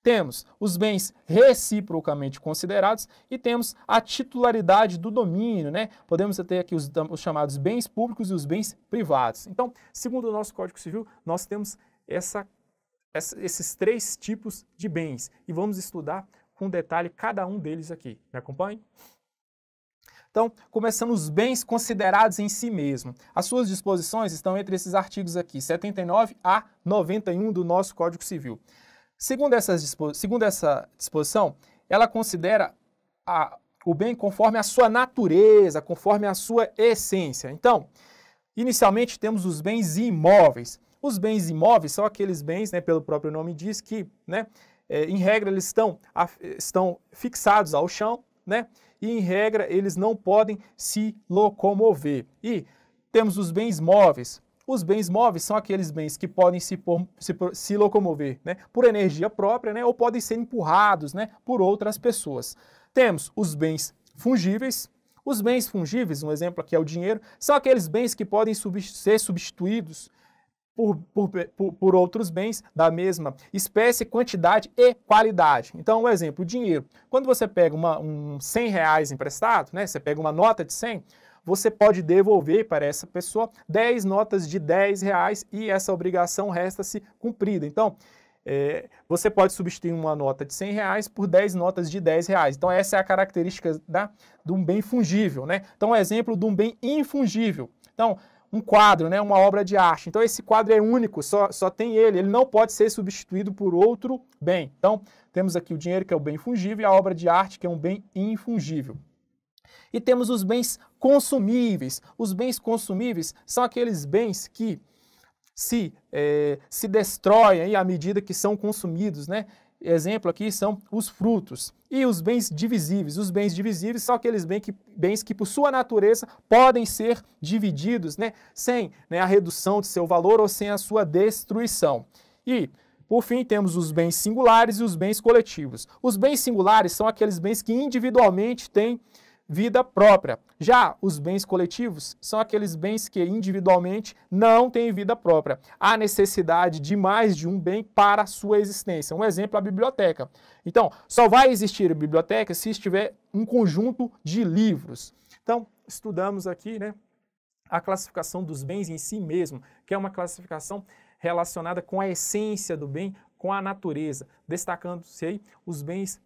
temos os bens reciprocamente considerados e temos a titularidade do domínio, né? Podemos ter aqui os chamados bens públicos e os bens privados. Então, segundo o nosso Código Civil, nós temos esses três tipos de bens e vamos estudar com detalhe cada um deles aqui. Me acompanhe? Então, começando os bens considerados em si mesmo. As suas disposições estão entre esses artigos aqui, 79 a 91 do nosso Código Civil. Segundo essa disposição, ela considera o bem conforme a sua natureza, conforme a sua essência. Então, inicialmente temos os bens imóveis. Os bens imóveis são aqueles bens, né, pelo próprio nome diz que, né, em regra, eles estão fixados ao chão, né? E, em regra, eles não podem se locomover. E temos os bens móveis. Os bens móveis são aqueles bens que podem se locomover, né, por energia própria, né, ou podem ser empurrados, né, por outras pessoas. Temos os bens fungíveis. Os bens fungíveis, um exemplo aqui é o dinheiro, são aqueles bens que podem ser substituídos por outros bens da mesma espécie, quantidade e qualidade. Então, um exemplo, o dinheiro. Quando você pega uns 100 reais emprestado, né, você pega uma nota de 100, você pode devolver para essa pessoa 10 notas de 10 reais e essa obrigação resta-se cumprida. Então, você pode substituir uma nota de 100 reais por 10 notas de 10 reais. Então, essa é a característica de um bem fungível, né? Então, um exemplo de um bem infungível. Então, um quadro, né, uma obra de arte. Então, esse quadro é único, só tem ele não pode ser substituído por outro bem. Então, temos aqui o dinheiro, que é o bem fungível, e a obra de arte, que é um bem infungível. E temos os bens consumíveis. Os bens consumíveis são aqueles bens que se destroem aí à medida que são consumidos, né? exemplo aqui são os frutos. E os bens divisíveis. Os bens divisíveis são aqueles bens que por sua natureza, podem ser divididos, né, sem, né, a redução de seu valor ou sem a sua destruição. E, por fim, temos os bens singulares e os bens coletivos. Os bens singulares são aqueles bens que individualmente têm vida própria. Já os bens coletivos são aqueles bens que individualmente não têm vida própria. Há necessidade de mais de um bem para a sua existência. Um exemplo, a biblioteca. Então, só vai existir a biblioteca se estiver um conjunto de livros. Então, estudamos aqui, né, a classificação dos bens em si mesmo, que é uma classificação relacionada com a essência do bem, com a natureza, destacando-se aí os bens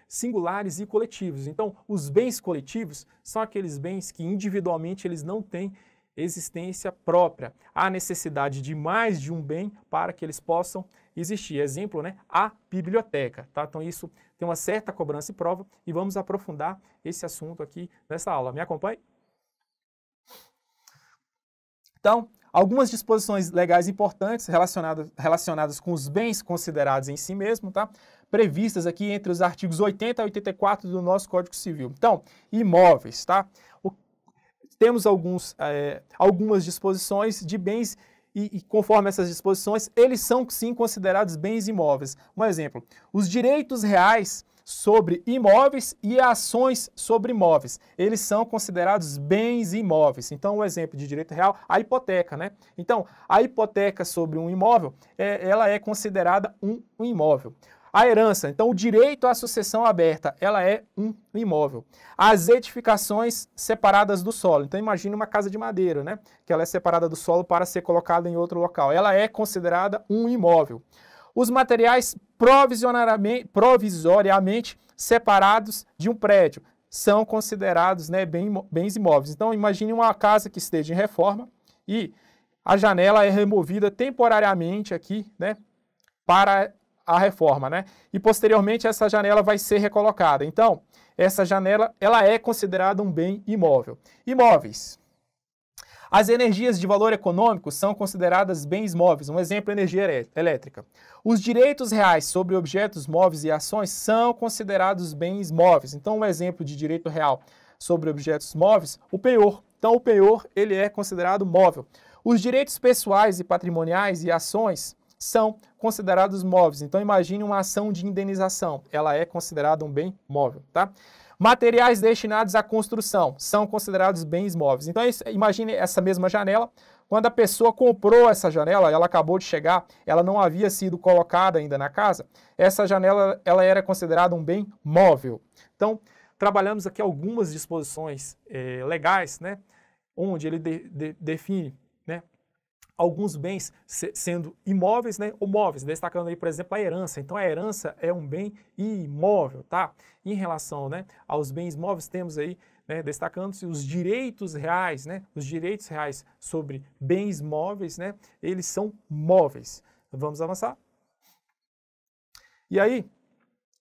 singulares e coletivos. Então, os bens coletivos são aqueles bens que individualmente eles não têm existência própria. Há necessidade de mais de um bem para que eles possam existir. Exemplo, né, a biblioteca. Tá? Então, isso tem uma certa cobrança e prova e vamos aprofundar esse assunto aqui nessa aula. Me acompanhe? Então, algumas disposições legais importantes relacionadas com os bens considerados em si mesmo, tá? Previstas aqui entre os artigos 80 e 84 do nosso Código Civil. Então, imóveis, tá? Temos algumas disposições de bens e conforme essas disposições, eles são sim considerados bens imóveis. Um exemplo, os direitos reais sobre imóveis e ações sobre imóveis. Eles são considerados bens imóveis. Então, um exemplo de direito real, a hipoteca, né? Então, a hipoteca sobre um imóvel, ela é considerada um imóvel. A herança, então o direito à sucessão aberta, ela é um imóvel. As edificações separadas do solo, então imagine uma casa de madeira, né? Que ela é separada do solo para ser colocada em outro local. Ela é considerada um imóvel. Os materiais provisoriamente separados de um prédio são considerados, né, bens imóveis. Então imagine uma casa que esteja em reforma e a janela é removida temporariamente aqui, né, para a reforma, né? E posteriormente essa janela vai ser recolocada. Então, essa janela, ela é considerada um bem imóvel. Imóveis. As energias de valor econômico são consideradas bens móveis. Um exemplo, energia elétrica. Os direitos reais sobre objetos móveis e ações são considerados bens móveis. Então, um exemplo de direito real sobre objetos móveis, o penhor. Então, o penhor, ele é considerado móvel. Os direitos pessoais e patrimoniais e ações são considerados móveis. Então, imagine uma ação de indenização. Ela é considerada um bem móvel, tá? Materiais destinados à construção são considerados bens móveis. Então, imagine essa mesma janela. Quando a pessoa comprou essa janela, ela acabou de chegar, ela não havia sido colocada ainda na casa, essa janela ela era considerada um bem móvel. Então, trabalhamos aqui algumas disposições legais, né, onde ele define, né, alguns bens sendo imóveis, né, ou móveis, destacando aí, por exemplo, a herança. Então, a herança é um bem imóvel, tá? Em relação, né, aos bens móveis, temos aí, né, destacando-se os direitos reais, né, os direitos reais sobre bens móveis, né, eles são móveis. Vamos avançar? E aí,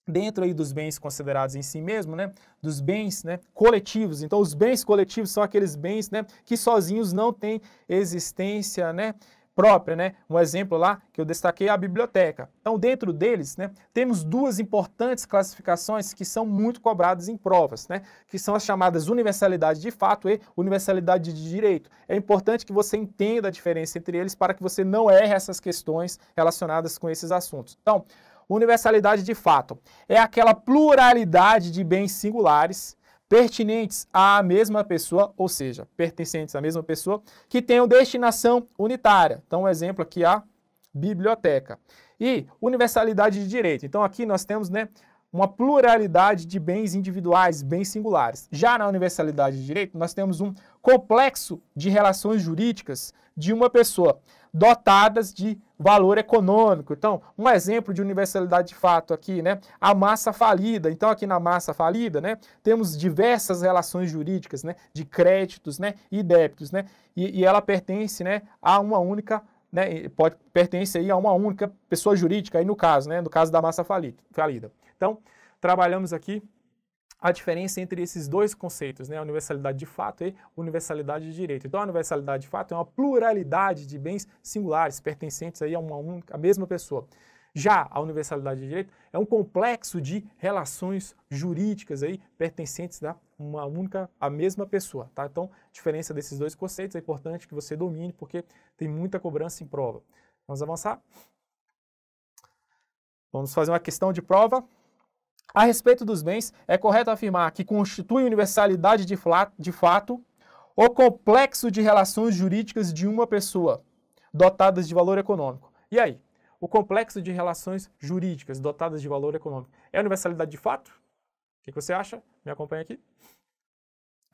dentro aí dos bens considerados em si mesmo, né, dos bens, né, coletivos. Então, os bens coletivos são aqueles bens, né, que sozinhos não têm existência, né, própria, né? Um exemplo lá que eu destaquei é a biblioteca. Então, dentro deles, né, temos duas importantes classificações que são muito cobradas em provas, né, que são as chamadas universalidade de fato e universalidade de direito. É importante que você entenda a diferença entre eles para que você não erre essas questões relacionadas com esses assuntos. Então, universalidade de fato é aquela pluralidade de bens singulares pertinentes à mesma pessoa, ou seja, pertencentes à mesma pessoa, que tenham destinação unitária. Então, um exemplo aqui, a biblioteca. E universalidade de direito. Então, aqui nós temos, né, uma pluralidade de bens individuais, bens singulares. Já na universalidade de direito, nós temos um complexo de relações jurídicas de uma pessoa, dotadas de valor econômico. Então, um exemplo de universalidade de fato aqui, né, a massa falida. Então, aqui na massa falida, né, temos diversas relações jurídicas, né, de créditos, né, e débitos, né, e ela pertence, né, a uma única, né, pertence aí a uma única pessoa jurídica, aí no caso, né, no caso da massa falida. Então, trabalhamos aqui a diferença entre esses dois conceitos, né, a universalidade de fato e universalidade de direito. Então, a universalidade de fato é uma pluralidade de bens singulares, pertencentes aí a uma única, a mesma pessoa. Já a universalidade de direito é um complexo de relações jurídicas aí pertencentes a uma única, a mesma pessoa, tá? Então, diferença desses dois conceitos é importante que você domine, porque tem muita cobrança em prova. Vamos avançar? Vamos fazer uma questão de prova. A respeito dos bens, é correto afirmar que constitui universalidade de fato o complexo de relações jurídicas de uma pessoa, dotadas de valor econômico. E aí? O complexo de relações jurídicas dotadas de valor econômico é universalidade de fato? O que você acha? Me acompanha aqui.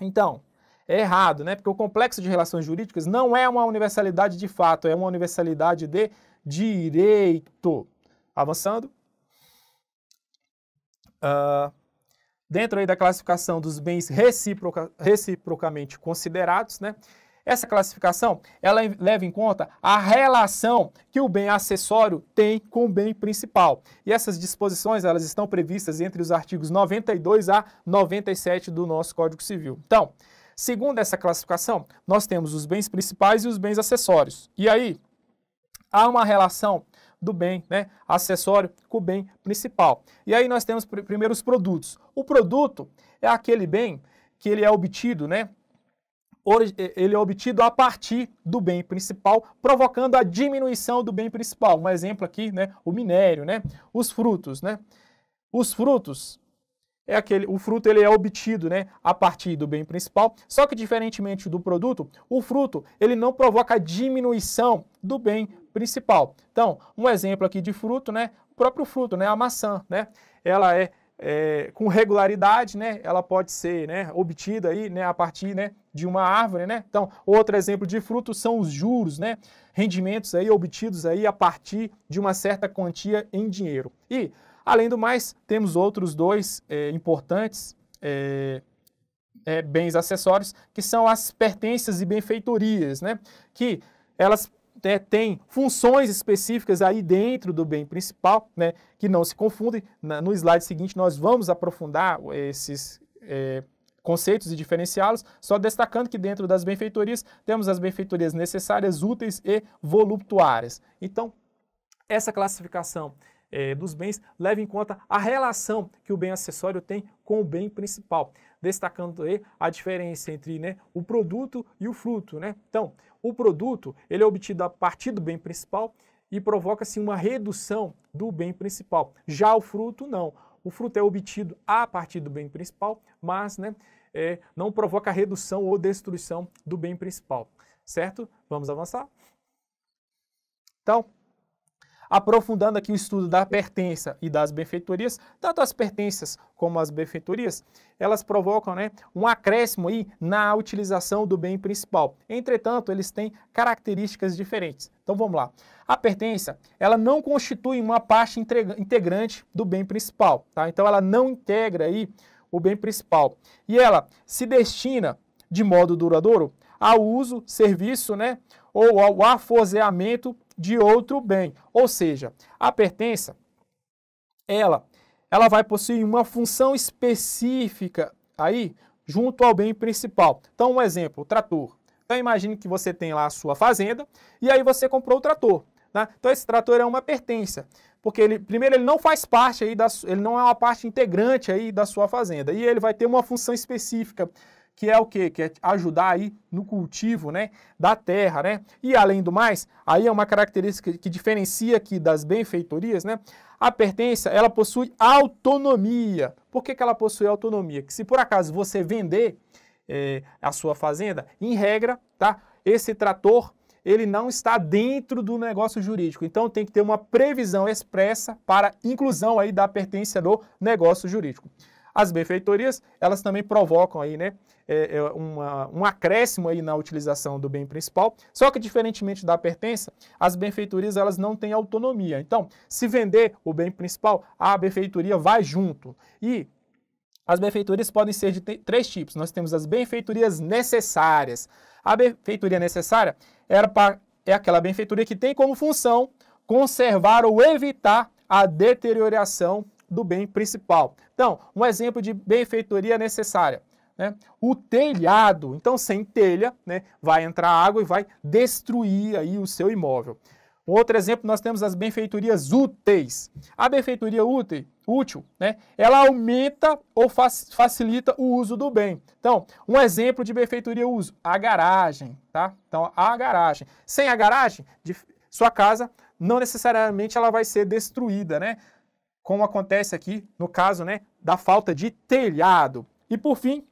Então, é errado, né? Porque o complexo de relações jurídicas não é uma universalidade de fato, é uma universalidade de direito. Avançando. Dentro aí da classificação dos bens reciprocamente considerados, né? Essa classificação, ela leva em conta a relação que o bem acessório tem com o bem principal. E essas disposições, elas estão previstas entre os artigos 92 a 97 do nosso Código Civil. Então, segundo essa classificação, nós temos os bens principais e os bens acessórios. E aí, há uma relação do bem, né, acessório com o bem principal. E aí nós temos primeiro os produtos. O produto é aquele bem que ele é obtido, né, ele é obtido a partir do bem principal, provocando a diminuição do bem principal. Um exemplo aqui, né, o minério, né, os frutos, né. Os frutos o fruto ele é obtido, né, a partir do bem principal, só que diferentemente do produto, o fruto ele não provoca a diminuição do bem principal. Então, um exemplo aqui de fruto, né, o próprio fruto, né, a maçã, né, ela com regularidade, né, ela pode ser, né, obtida aí, né, a partir, né, de uma árvore, né. Então, outro exemplo de fruto são os juros, né, rendimentos aí obtidos aí a partir de uma certa quantia em dinheiro. E além do mais, temos outros dois importantes bens acessórios, que são as pertenças e benfeitorias, né? Que elas têm funções específicas aí dentro do bem principal, né? Que não se confundem. No slide seguinte, nós vamos aprofundar esses conceitos e diferenciá-los, só destacando que dentro das benfeitorias temos as benfeitorias necessárias, úteis e voluptuárias. Então, essa classificação dos bens leva em conta a relação que o bem acessório tem com o bem principal, destacando aí a diferença entre, né, o produto e o fruto, né? Então, o produto ele é obtido a partir do bem principal e provoca-se uma redução do bem principal. Já o fruto não. O fruto é obtido a partir do bem principal, mas, né, não provoca redução ou destruição do bem principal, certo? Vamos avançar? Então, aprofundando aqui o estudo da pertença e das benfeitorias, tanto as pertenças como as benfeitorias, elas provocam, né, um acréscimo aí na utilização do bem principal. Entretanto, eles têm características diferentes. Então vamos lá. A pertença, ela não constitui uma parte integrante do bem principal, tá? Então ela não integra aí o bem principal. E ela se destina de modo duradouro ao uso, serviço, né, ou ao aforzeamento de outro bem. Ou seja, a pertença, ela vai possuir uma função específica aí junto ao bem principal. Então, um exemplo, o trator. Então, imagine que você tem lá a sua fazenda e aí você comprou o trator, né? Então, esse trator é uma pertença, porque primeiro ele não faz parte aí ele não é uma parte integrante aí da sua fazenda e ele vai ter uma função específica, que é o quê? Que é ajudar aí no cultivo, né, da terra, né? E além do mais, aí é uma característica que diferencia aqui das benfeitorias, né? A pertença, ela possui autonomia. Por que ela possui autonomia? Que se por acaso você vender a sua fazenda, em regra, tá? Esse trator, ele não está dentro do negócio jurídico. Então tem que ter uma previsão expressa para inclusão aí da pertença no negócio jurídico. As benfeitorias, elas também provocam aí, né, um acréscimo aí na utilização do bem principal, só que diferentemente da pertença, as benfeitorias elas não têm autonomia. Então, se vender o bem principal, a benfeitoria vai junto. E as benfeitorias podem ser de três tipos. Nós temos as benfeitorias necessárias. A benfeitoria necessária é aquela benfeitoria que tem como função conservar ou evitar a deterioração do bem principal. Então, um exemplo de benfeitoria necessária, né? O telhado. Então, sem telha, né, vai entrar água e vai destruir aí o seu imóvel. Outro exemplo, nós temos as benfeitorias úteis. A benfeitoria útil, né, ela aumenta ou facilita o uso do bem. Então, um exemplo de benfeitoria uso, a garagem, tá? Então, a garagem. Sem a garagem, sua casa não necessariamente ela vai ser destruída, né? Como acontece aqui no caso, né, da falta de telhado. E por fim,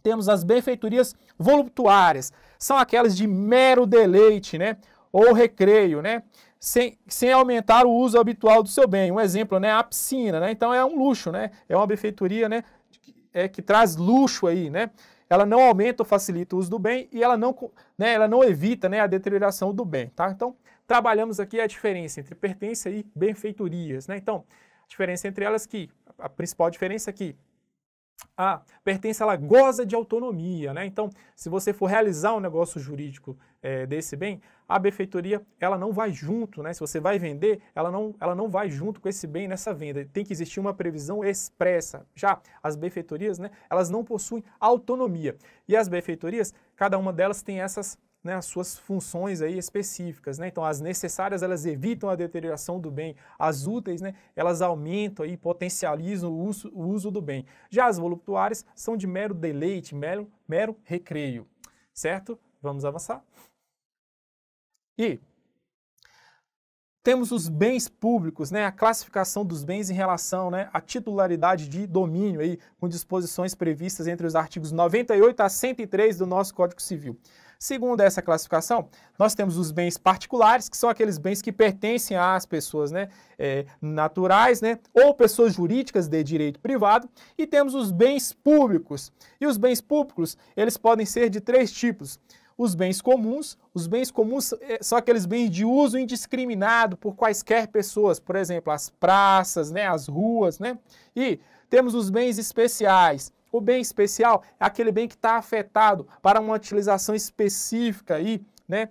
temos as benfeitorias voluptuárias. São aquelas de mero deleite, né? Ou recreio, né? Sem aumentar o uso habitual do seu bem. Um exemplo, né? A piscina, né? Então é um luxo, né? É uma benfeitoria, né? Que traz luxo aí, né? Ela não aumenta ou facilita o uso do bem e ela não evita, né, a deterioração do bem, tá? Então, trabalhamos aqui a diferença entre pertença e benfeitorias, né? Então, a diferença entre elas a principal diferença aqui, a pertença ela goza de autonomia, né? Então, se você for realizar um negócio jurídico desse bem, a benfeitoria ela não vai junto, né? Se você vai vender, ela não vai junto com esse bem nessa venda. Tem que existir uma previsão expressa. Já as benfeitorias, né? Elas não possuem autonomia. E as benfeitorias, cada uma delas tem essas, né, as suas funções aí específicas, né? Então, as necessárias, elas evitam a deterioração do bem. As úteis, né, elas aumentam e potencializam o uso do bem. Já as voluptuárias são de mero deleite, mero recreio, certo? Vamos avançar. E temos os bens públicos, né, a classificação dos bens em relação, né, à titularidade de domínio, aí, com disposições previstas entre os artigos 98 a 103 do nosso Código Civil. Segundo essa classificação, nós temos os bens particulares, que são aqueles bens que pertencem às pessoas, né, naturais, né, ou pessoas jurídicas de direito privado, e temos os bens públicos. E os bens públicos, eles podem ser de três tipos. Os bens comuns são aqueles bens de uso indiscriminado por quaisquer pessoas, por exemplo, as praças, né, as ruas, né? E temos os bens especiais. O bem especial é aquele bem que está afetado para uma utilização específica aí, né,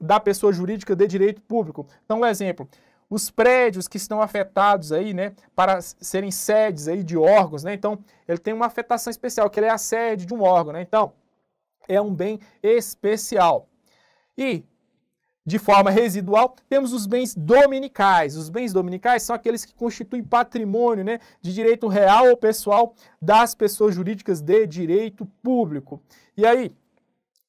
da pessoa jurídica de direito público. Então, um exemplo, os prédios que estão afetados aí, né, para serem sedes aí de órgãos, né? Então, ele tem uma afetação especial, que ele é a sede de um órgão, né? Então, é um bem especial. E, de forma residual, temos os bens dominicais. Os bens dominicais são aqueles que constituem patrimônio, né, de direito real ou pessoal das pessoas jurídicas de direito público. E aí,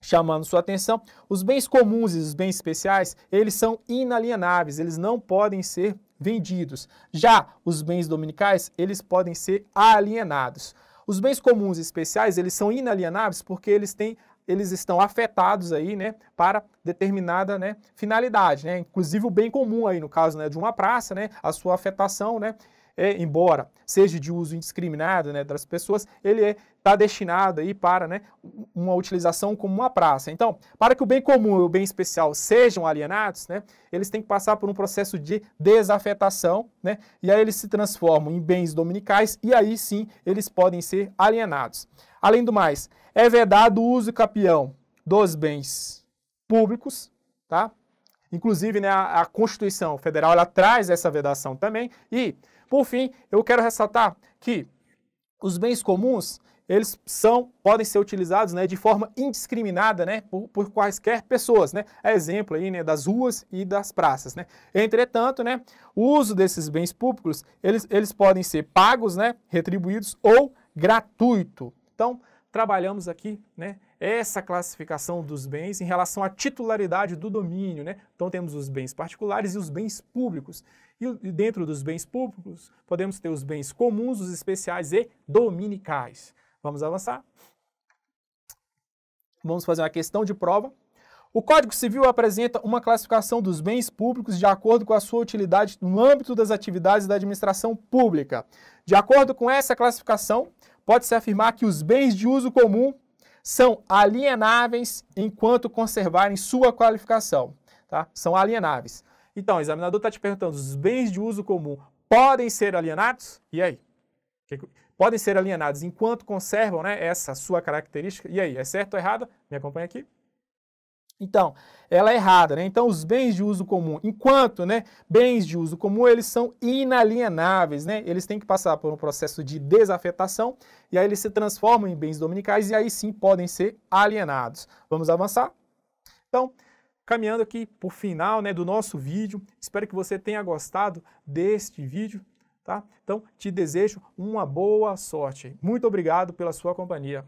chamando sua atenção, os bens comuns e os bens especiais, eles são inalienáveis, eles não podem ser vendidos. Já os bens dominicais, eles podem ser alienados. Os bens comuns e especiais, eles são inalienáveis porque eles estão afetados aí, né, para determinada, né, finalidade, né? Inclusive o bem comum aí, no caso, né, de uma praça, né, a sua afetação, né, embora seja de uso indiscriminado, né, das pessoas, ele está destinado aí para, né, uma utilização como uma praça. Então, para que o bem comum e o bem especial sejam alienados, né, eles têm que passar por um processo de desafetação, né, e aí eles se transformam em bens dominicais e aí sim eles podem ser alienados. Além do mais, é vedado o uso capião dos bens públicos, tá? Inclusive, né, a Constituição Federal ela traz essa vedação também. E, por fim, eu quero ressaltar que os bens comuns, eles podem ser utilizados, né, de forma indiscriminada, né, por quaisquer pessoas, né? Exemplo aí, né, das ruas e das praças, né? Entretanto, né, o uso desses bens públicos, eles podem ser pagos, né, retribuídos ou gratuito. Então, trabalhamos aqui, né, essa classificação dos bens em relação à titularidade do domínio, né? Então temos os bens particulares e os bens públicos. E dentro dos bens públicos, podemos ter os bens comuns, os especiais e dominicais. Vamos avançar? Vamos fazer uma questão de prova. O Código Civil apresenta uma classificação dos bens públicos de acordo com a sua utilidade no âmbito das atividades da administração pública. De acordo com essa classificação, pode-se afirmar que os bens de uso comum são alienáveis enquanto conservarem sua qualificação, tá? São alienáveis. Então, o examinador está te perguntando, os bens de uso comum podem ser alienados? E aí? Podem ser alienados enquanto conservam, né, essa sua característica? E aí, é certo ou errado? Me acompanha aqui. Então, ela é errada, né? Então, os bens de uso comum, enquanto, né, bens de uso comum, eles são inalienáveis, né? Eles têm que passar por um processo de desafetação e aí eles se transformam em bens dominicais e aí sim podem ser alienados. Vamos avançar? Então, Caminhando aqui para o final, né, do nosso vídeo, espero que você tenha gostado deste vídeo, tá? Então, te desejo uma boa sorte. Muito obrigado pela sua companhia.